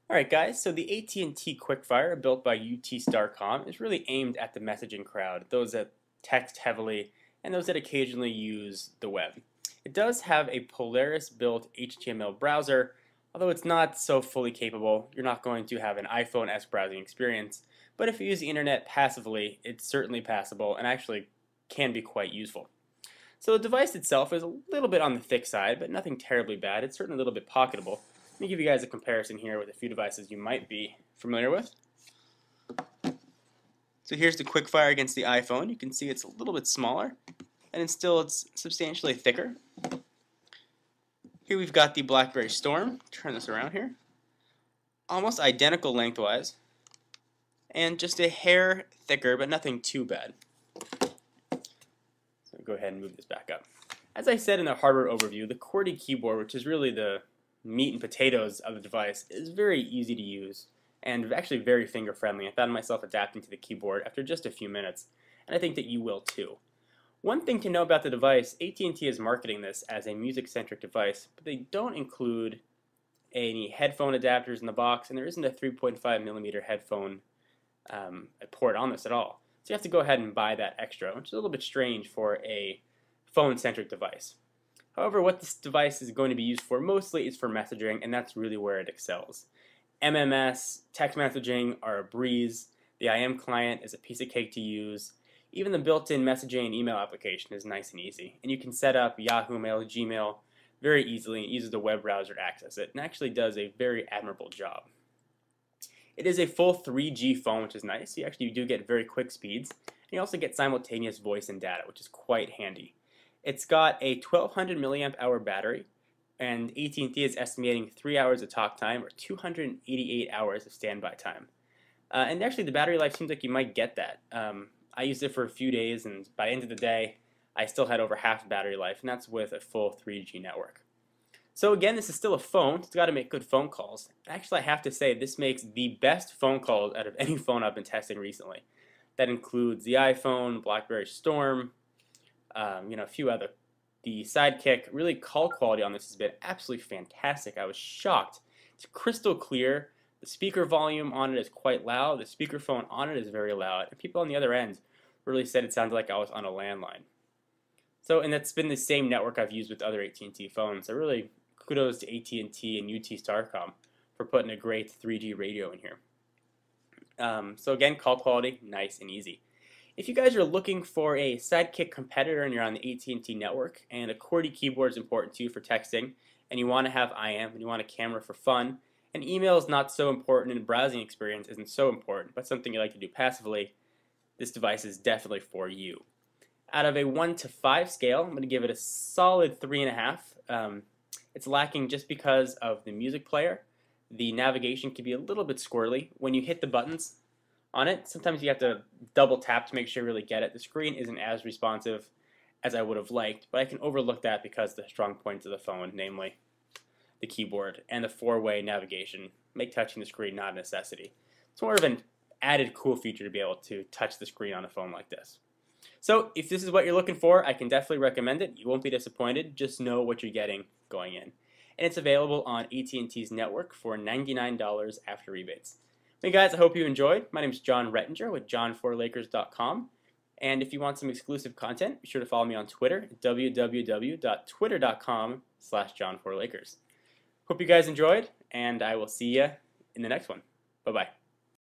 Alright guys, so the AT&T Quickfire, built by UT Starcom, is really aimed at the messaging crowd, those that text heavily, and those that occasionally use the web. It does have a Polaris-built HTML browser, although it's not so fully capable. You're not going to have an iPhone-esque browsing experience, but if you use the internet passively, it's certainly passable and actually can be quite useful. So the device itself is a little bit on the thick side, but nothing terribly bad. It's certainly a little bit pocketable. Let me give you guys a comparison here with a few devices you might be familiar with. So here's the Quickfire against the iPhone. You can see it's a little bit smaller, and it's substantially thicker. Here we've got the BlackBerry Storm. Turn this around here. Almost identical lengthwise, and just a hair thicker, but nothing too bad. So go ahead and move this back up. As I said in the hardware overview, the QWERTY keyboard, which is really the meat and potatoes of the device, is very easy to use and actually very finger friendly. I found myself adapting to the keyboard after just a few minutes, and I think that you will too. One thing to know about the device, AT&T is marketing this as a music-centric device, but they don't include any headphone adapters in the box, and there isn't a 3.5mm headphone port on this at all. So you have to go ahead and buy that extra, which is a little bit strange for a phone-centric device. However, what this device is going to be used for mostly is for messaging, and that's really where it excels. MMS, text messaging are a breeze. The IM client is a piece of cake to use. Even the built-in messaging and email application is nice and easy. And you can set up Yahoo Mail, Gmail very easily, and it uses the web browser to access it, and actually does a very admirable job. It is a full 3G phone, which is nice. You actually do get very quick speeds, and you also get simultaneous voice and data, which is quite handy. It's got a 1200 milliamp hour battery, and AT&T is estimating 3 hours of talk time or 288 hours of standby time. And actually the battery life seems like you might get that. I used it for a few days, and by the end of the day I still had over half the battery life, and that's with a full 3G network. So again, this is still a phone. It's got to make good phone calls. Actually, I have to say this makes the best phone calls out of any phone I've been testing recently. That includes the iPhone, BlackBerry Storm, a few other. The Sidekick. Really, call quality on this has been absolutely fantastic. I was shocked. It's crystal clear. The speaker volume on it is quite loud. The speakerphone on it is very loud. And people on the other end really said it sounded like I was on a landline. So, and that's been the same network I've used with other AT&T phones. So really, kudos to AT&T and UT Starcom for putting a great 3G radio in here. So again, call quality, nice and easy. If you guys are looking for a Sidekick competitor and you're on the AT&T network, and a QWERTY keyboard is important to you for texting, and you want to have IM, and you want a camera for fun, and email is not so important, and browsing experience isn't so important, but something you like to do passively, this device is definitely for you. Out of a 1 to 5 scale, I'm going to give it a solid 3.5. It's lacking just because of the music player. The navigation can be a little bit squirrely. When you hit the buttons on it, sometimes you have to double tap to make sure you really get it. The screen isn't as responsive as I would have liked, but I can overlook that because of the strong points of the phone, namely the keyboard and the 4-way navigation, make touching the screen not a necessity. It's more of an added cool feature to be able to touch the screen on a phone like this. So if this is what you're looking for, I can definitely recommend it. You won't be disappointed. Just know what you're getting going in. And it's available on AT&T's network for $99 after rebates. Hey guys, I hope you enjoyed. My name is John Rettinger with john4lakers.com. And if you want some exclusive content, be sure to follow me on Twitter at www.twitter.com/john4lakers. Hope you guys enjoyed, and I will see you in the next one. Bye-bye.